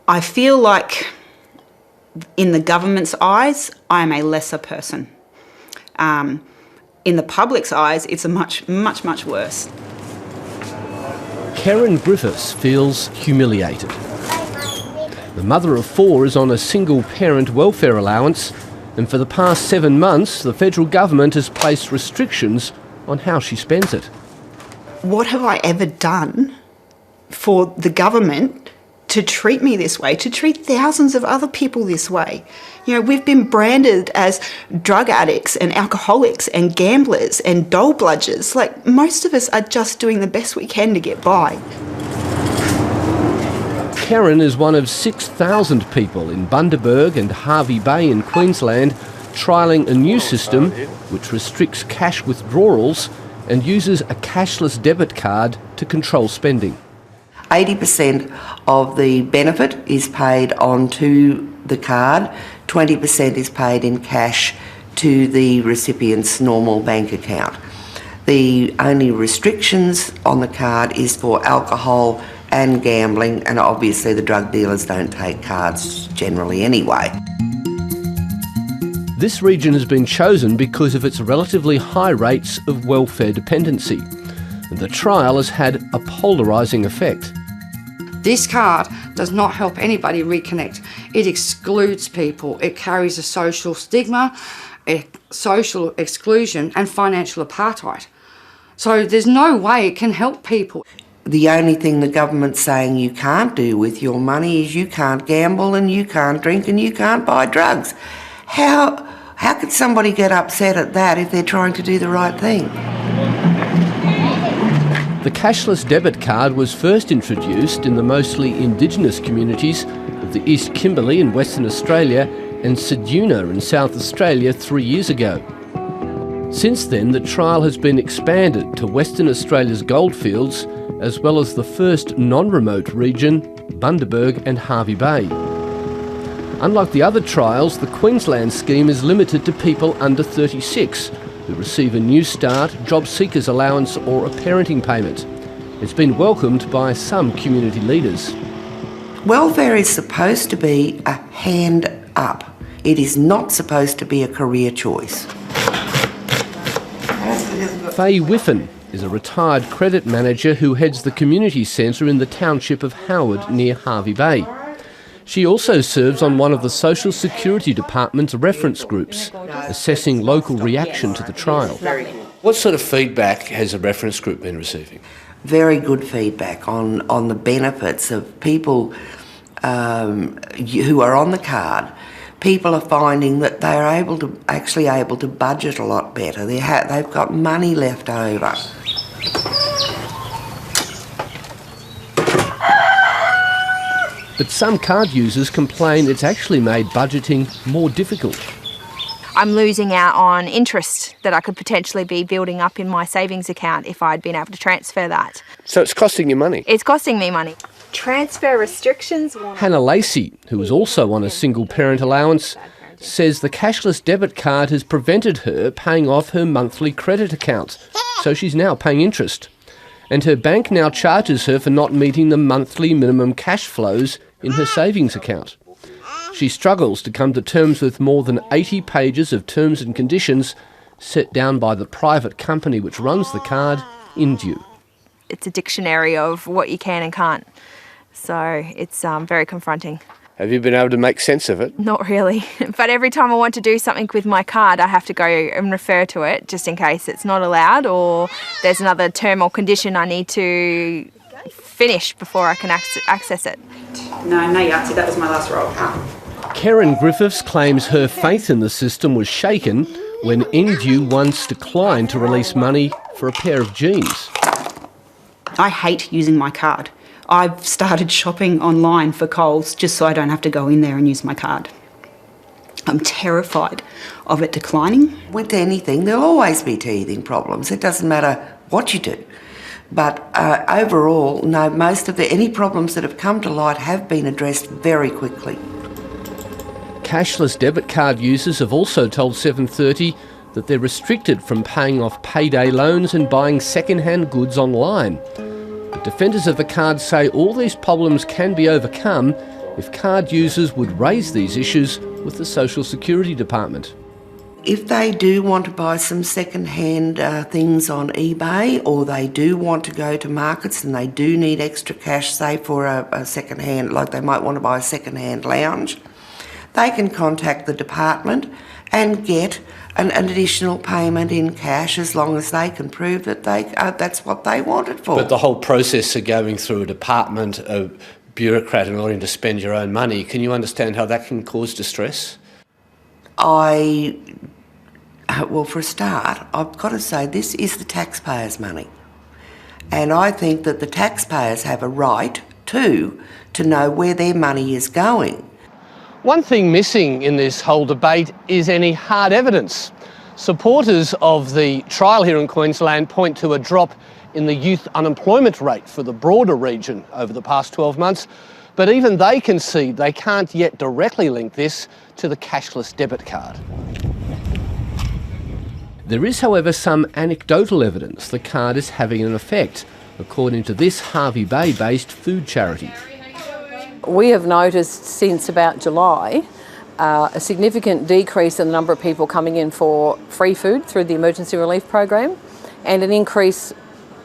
I feel like in the government's eyes, I am a lesser person. In the public's eyes, it's a much, much, much worse. Karen Griffiths feels humiliated. The mother of 4 is on a single-parent welfare allowance, and for the past 7 months, the federal government has placed restrictions on how she spends it. What have I ever done for the government to treat me this way, to treat thousands of other people this way? You know, we've been branded as drug addicts and alcoholics and gamblers and dole bludgers. Like, most of us are just doing the best we can to get by. Karen is one of 6,000 people in Bundaberg and Hervey Bay in Queensland trialling a new system which restricts cash withdrawals and uses a cashless debit card to control spending. 80% of the benefit is paid onto the card, 20% is paid in cash to the recipient's normal bank account. The only restrictions on the card is for alcohol and gambling, and obviously the drug dealers don't take cards generally anyway. This region has been chosen because of its relatively high rates of welfare dependency, and the trial has had a polarising effect. This card does not help anybody reconnect. It excludes people. It carries a social stigma, a social exclusion and financial apartheid. So there's no way it can help people. The only thing the government's saying you can't do with your money is you can't gamble and you can't drink and you can't buy drugs. How could somebody get upset at that if they're trying to do the right thing? The cashless debit card was first introduced in the mostly Indigenous communities of the East Kimberley in Western Australia and Ceduna in South Australia 3 years ago. Since then, the trial has been expanded to Western Australia's goldfields, as well as the first non-remote region, Bundaberg and Hervey Bay. Unlike the other trials, the Queensland scheme is limited to people under 36 who receive a New Start, job seekers allowance or a parenting payment. It's been welcomed by some community leaders. Welfare is supposed to be a hand up. It is not supposed to be a career choice. Faye Whiffen is a retired credit manager who heads the community centre in the township of Howard near Hervey Bay. She also serves on one of the Social Security Department's reference groups, assessing local reaction to the trial. What sort of feedback has the reference group been receiving? Very good feedback on the benefits of people who are on the card. People are finding that they're able to budget a lot better. They've got money left over. But some card users complain it's actually made budgeting more difficult. I'm losing out on interest that I could potentially be building up in my savings account if I'd been able to transfer that. So it's costing you money? It's costing me money. Transfer restrictions... Hannah Lacey, who is also on a single parent allowance, says the cashless debit card has prevented her paying off her monthly credit account, so she's now paying interest. And her bank now charges her for not meeting the monthly minimum cash flows in her savings account. She struggles to come to terms with more than 80 pages of terms and conditions set down by the private company which runs the card, Indue. It's a dictionary of what you can and can't, so it's very confronting. Have you been able to make sense of it? Not really, but every time I want to do something with my card, I have to go and refer to it just in case it's not allowed or there's another term or condition I need to finish before I can access it. No Yahtzee, that was my last roll. Karen Griffiths claims her faith in the system was shaken when Indue once declined to release money for a pair of jeans. I hate using my card. I've started shopping online for Coles just so I don't have to go in there and use my card. I'm terrified of it declining. With anything, there'll always be teething problems. It doesn't matter what you do. But overall, no, any problems that have come to light have been addressed very quickly. Cashless debit card users have also told 730 that they're restricted from paying off payday loans and buying second-hand goods online. But defenders of the card say all these problems can be overcome if card users would raise these issues with the Social Security Department. If they do want to buy some second-hand things on eBay, or they do want to go to markets and they do need extra cash, say for a second-hand, like they might want to buy a second-hand lounge, they can contact the department and get an additional payment in cash as long as they can prove that that's what they want it for. But the whole process of going through a department, a bureaucrat in order to spend your own money, can you understand how that can cause distress? Well, for a start, I've got to say this is the taxpayers' money. And I think that the taxpayers have a right to know where their money is going. One thing missing in this whole debate is any hard evidence. Supporters of the trial here in Queensland point to a drop in the youth unemployment rate for the broader region over the past 12 months, but even they concede they can't yet directly link this to the cashless debit card. There is, however, some anecdotal evidence the card is having an effect, according to this Hervey Bay-based food charity. We have noticed since about July a significant decrease in the number of people coming in for free food through the emergency relief program, and an increase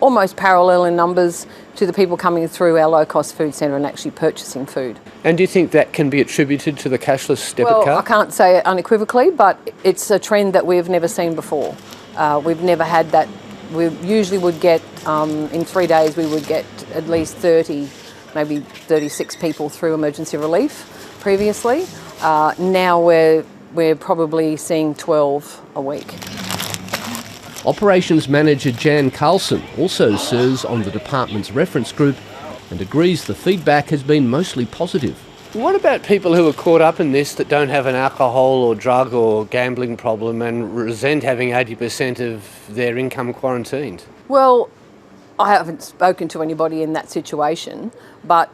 almost parallel in numbers to the people coming through our low-cost food centre and actually purchasing food. And do you think that can be attributed to the cashless debit card? Well, I can't say it unequivocally, but it's a trend that we've never seen before. We've never had that. We usually would get, in 3 days, we would get at least 30, maybe 36 people through emergency relief previously. Now we're probably seeing 12 a week. Operations Manager Jan Carlson also serves on the department's reference group and agrees the feedback has been mostly positive. What about people who are caught up in this that don't have an alcohol or drug or gambling problem and resent having 80% of their income quarantined? Well, I haven't spoken to anybody in that situation, but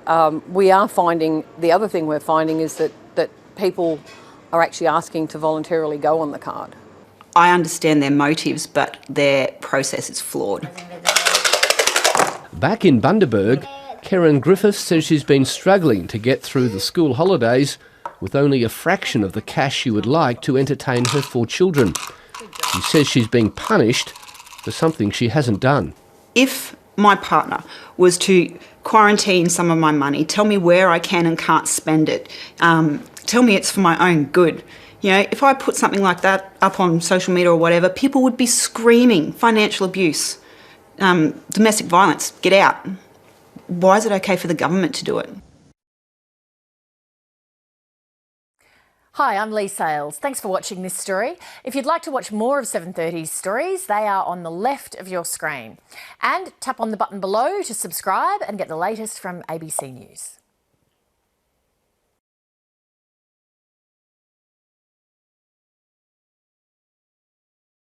we are finding, the other thing we're finding is that people are actually asking to voluntarily go on the card. I understand their motives, but their process is flawed. Back in Bundaberg, Karen Griffiths says she's been struggling to get through the school holidays with only a fraction of the cash she would like to entertain her 4 children. She says she's being punished for something she hasn't done. If my partner was to quarantine some of my money, tell me where I can and can't spend it, tell me it's for my own good. You know, if I put something like that up on social media or whatever, people would be screaming financial abuse, domestic violence, get out. Why is it okay for the government to do it? Hi, I'm Lee Sales. Thanks for watching this story. If you'd like to watch more of 730's stories, they are on the left of your screen. And tap on the button below to subscribe and get the latest from ABC News.